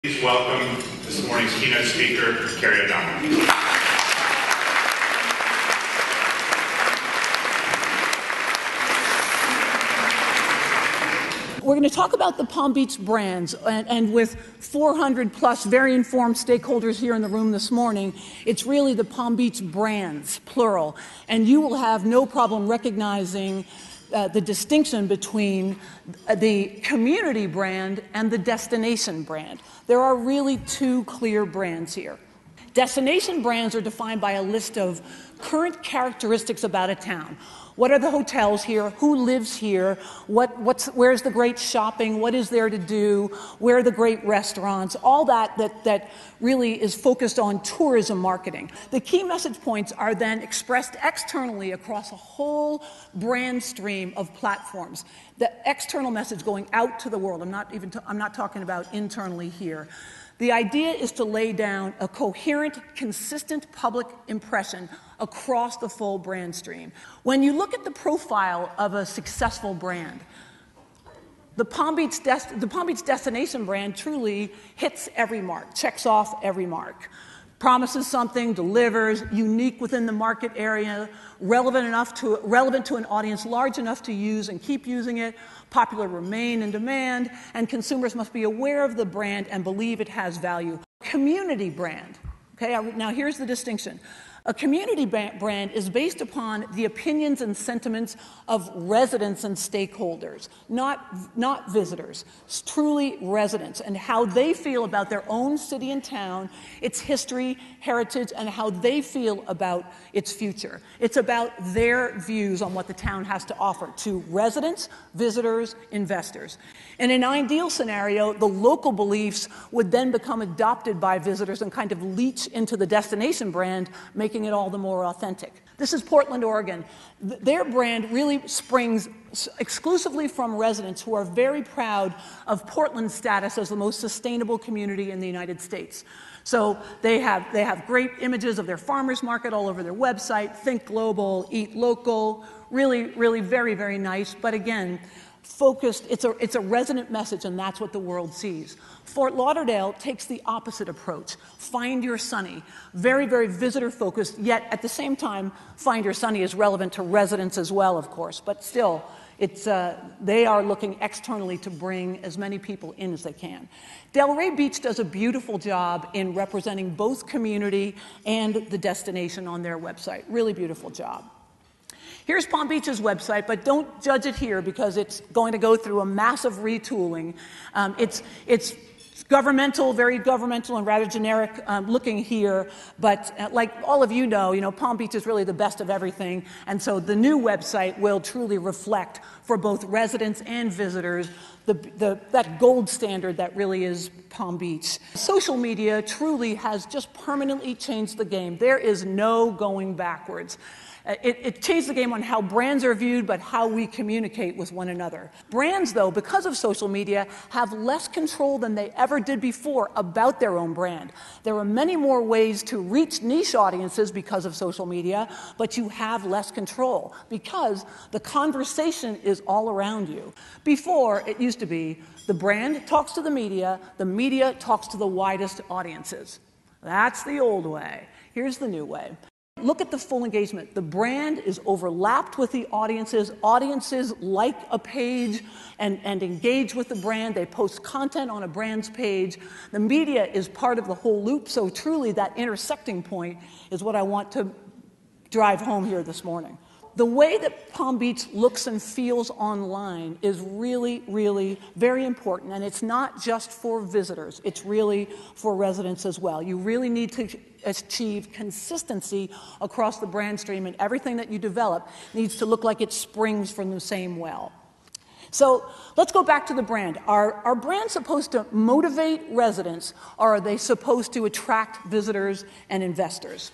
Please welcome this morning's keynote speaker, Carey O'Donnell. We're going to talk about the Palm Beach brands, and with 400 plus very informed stakeholders here in the room this morning, it's really the Palm Beach brands, plural, and you will have no problem recognizing the distinction between the community brand and the destination brand. There are really two clear brands here. Destination brands are defined by a list of current characteristics about a town. What are the hotels here? Who lives here? Where's the great shopping? What is there to do? Where are the great restaurants? All that really is focused on tourism marketing. The key message points are then expressed externally across a whole brand stream of platforms. The external message going out to the world. I'm not talking about internally here. The idea is to lay down a coherent, consistent public impression across the full brand stream. When you look at the profile of a successful brand, the Palm Beach destination brand truly hits every mark, checks off every mark. Promises something, delivers, unique within the market area, relevant to an audience large enough to use and keep using it, popular, remain in demand, and consumers must be aware of the brand and believe it has value. Community brand. Okay, now here's the distinction. A community brand is based upon the opinions and sentiments of residents and stakeholders, not visitors. It's truly residents and how they feel about their own city and town, its history, heritage, and how they feel about its future. It's about their views on what the town has to offer to residents, visitors, investors. In an ideal scenario, the local beliefs would then become adopted by visitors and kind of leach into the destination brand, making it all the more authentic. This is Portland, Oregon. Their brand really springs exclusively from residents who are very proud of Portland's status as the most sustainable community in the United States. So they have great images of their farmers market all over their website, think global, eat local, really very, very nice. But again, focused, it's a resonant message, and that's what the world sees. Fort Lauderdale takes the opposite approach. Find Your Sunny. Very, very visitor-focused, yet at the same time, Find Your Sunny is relevant to residents as well, of course. But still, they are looking externally to bring as many people in as they can. Delray Beach does a beautiful job in representing both community and the destination on their website. Really beautiful job. Here's Palm Beach's website, but don't judge it here because it's going to go through a massive retooling. It's governmental, very governmental and rather generic looking here, but like all of you know, Palm Beach is really the best of everything, and so the new website will truly reflect for both residents and visitors that gold standard that really is Palm Beach. Social media truly has just permanently changed the game. There is no going backwards. It changed the game on how brands are viewed, but how we communicate with one another. Brands, though, because of social media, have less control than they ever did before about their own brand. There are many more ways to reach niche audiences because of social media, but you have less control because the conversation is all around you. Before, it used to be the brand talks to the media talks to the widest audiences. That's the old way. Here's the new way. Look at the full engagement. The brand is overlapped with the audiences. Audiences like a page and engage with the brand. They post content on a brand's page. The media is part of the whole loop, so truly that intersecting point is what I want to drive home here this morning. The way that Palm Beach looks and feels online is really, really very important, and it's not just for visitors. It's really for residents as well. You really need to achieve consistency across the brand stream, and everything that you develop needs to look like it springs from the same well. So let's go back to the brand. Are brands supposed to motivate residents, or are they supposed to attract visitors and investors?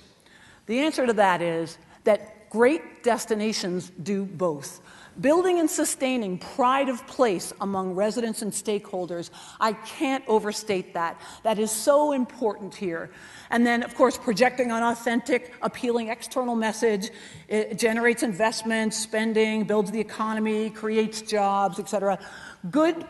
The answer to that is that great destinations do both. Building and sustaining pride of place among residents and stakeholders, I can't overstate that. That is so important here. And then, of course, projecting an authentic, appealing external message. It generates investment, spending, builds the economy, creates jobs, etc. Good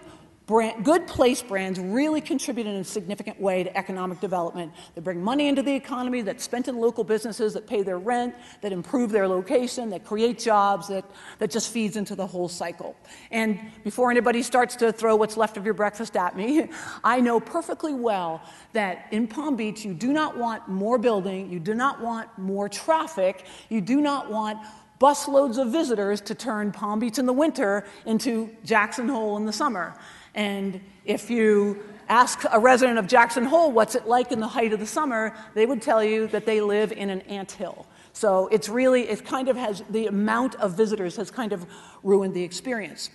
Good place brands really contribute in a significant way to economic development. They bring money into the economy that's spent in local businesses that pay their rent, that improve their location, that create jobs, that just feeds into the whole cycle. And before anybody starts to throw what's left of your breakfast at me, I know perfectly well that in Palm Beach you do not want more building, you do not want more traffic, you do not want busloads of visitors to turn Palm Beach in the winter into Jackson Hole in the summer. And if you ask a resident of Jackson Hole what's it like in the height of the summer, they would tell you that they live in an anthill. So it's really, it kind of has, the amount of visitors has kind of ruined the experience.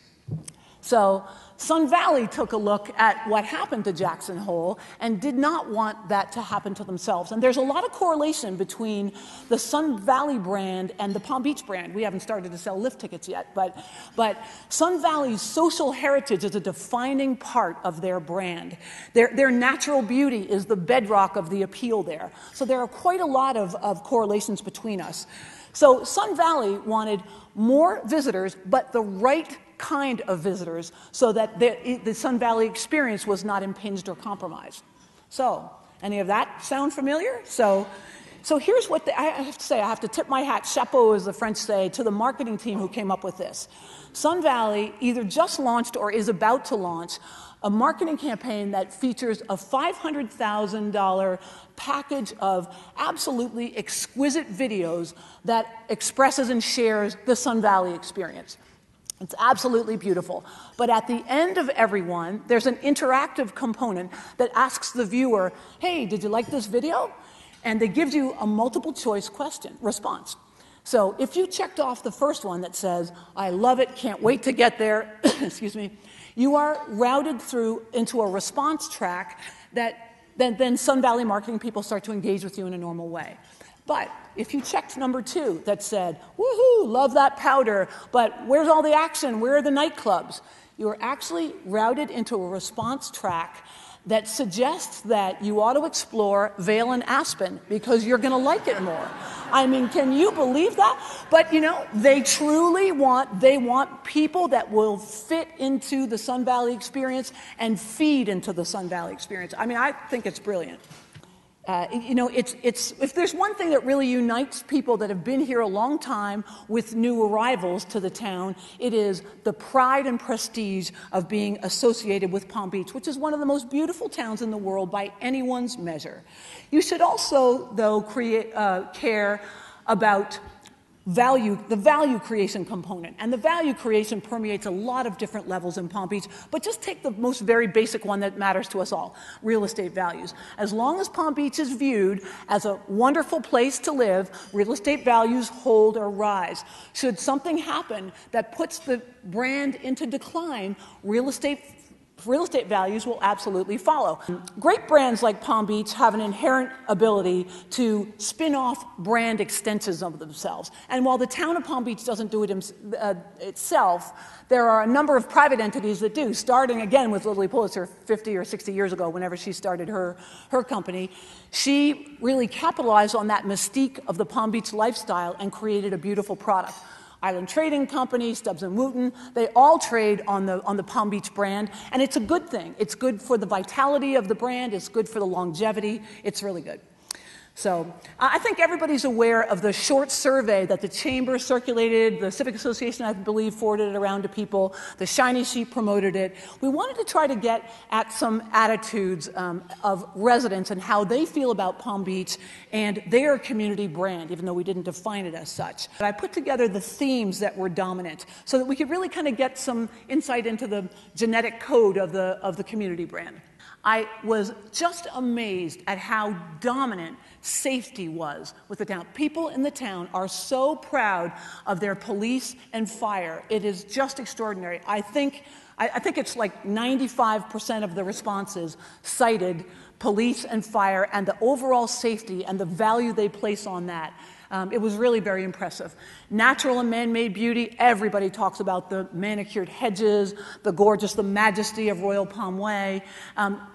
So Sun Valley took a look at what happened to Jackson Hole and did not want that to happen to themselves. And there's a lot of correlation between the Sun Valley brand and the Palm Beach brand. We haven't started to sell lift tickets yet, but Sun Valley's social heritage is a defining part of their brand. Their natural beauty is the bedrock of the appeal there. So there are quite a lot of correlations between us. So Sun Valley wanted more visitors, but the right kind of visitors, so that the Sun Valley experience was not impinged or compromised. So, any of that sound familiar? So here's what I have to say. I have to tip my hat, chapeau as the French say, to the marketing team who came up with this. Sun Valley either just launched or is about to launch a marketing campaign that features a $500,000 package of absolutely exquisite videos that expresses and shares the Sun Valley experience. It's absolutely beautiful. But at the end of every one, there's an interactive component that asks the viewer, hey, did you like this video? And it gives you a multiple choice response. So if you checked off the first one that says, I love it, can't wait to get there, excuse me, you are routed through into a response track that then Sun Valley marketing people start to engage with you in a normal way. But if you checked number 2 that said, woohoo, love that powder, but where's all the action? Where are the nightclubs? You're actually routed into a response track that suggests that you ought to explore Vail and Aspen because you're going to like it more. I mean, can you believe that? But, you know, they want people that will fit into the Sun Valley experience and feed into the Sun Valley experience. I mean, I think it's brilliant. You know, if there's one thing that really unites people that have been here a long time with new arrivals to the town, it is the pride and prestige of being associated with Palm Beach, which is one of the most beautiful towns in the world by anyone's measure. You should also, though, care about the value creation component. And the value creation permeates a lot of different levels in Palm Beach, but just take the most very basic one that matters to us all, real estate values. As long as Palm Beach is viewed as a wonderful place to live, real estate values hold or rise. Should something happen that puts the brand into decline, real estate values will absolutely follow. Great brands like Palm Beach have an inherent ability to spin off brand extensions of themselves. And while the town of Palm Beach doesn't do it itself, there are a number of private entities that do, starting again with Lily Pulitzer 50 or 60 years ago, whenever she started her company. She really capitalized on that mystique of the Palm Beach lifestyle and created a beautiful product. Island Trading Company, Stubbs & Wooten, they all trade on the Palm Beach brand, and it's a good thing. It's good for the vitality of the brand, it's good for the longevity, it's really good. So I think everybody's aware of the short survey that the Chamber circulated, the Civic Association, I believe, forwarded it around to people, the Shiny Sheet promoted it. We wanted to try to get at some attitudes of residents and how they feel about Palm Beach and their community brand, even though we didn't define it as such. But I put together the themes that were dominant so that we could really kind of get some insight into the genetic code of the community brand. I was just amazed at how dominant safety was with the town. People in the town are so proud of their police and fire. It is just extraordinary. I think it's like 95% of the responses cited police and fire and the overall safety and the value they place on that. It was really very impressive. Natural and man-made beauty, everybody talks about the manicured hedges, the majesty of Royal Palm Way.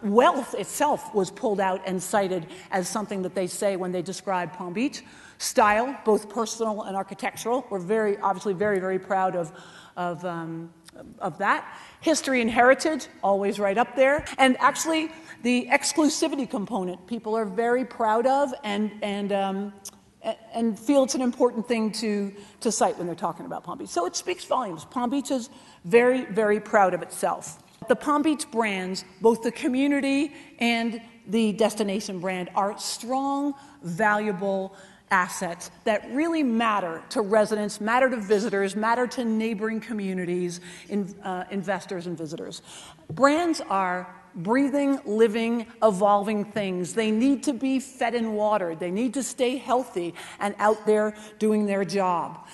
Wealth itself was pulled out and cited as something that they say when they describe Palm Beach. Style, both personal and architectural. We're obviously very, very proud of of that. History and heritage, always right up there. And actually, the exclusivity component, people are very proud of and feel it's an important thing to cite when they're talking about Palm Beach. So it speaks volumes. Palm Beach is very, very proud of itself. The Palm Beach brands, both the community and the destination brand, are strong, valuable assets that really matter to residents, matter to visitors, matter to neighboring communities, investors and visitors. Brands are breathing, living, evolving things. They need to be fed and watered. They need to stay healthy and out there doing their job.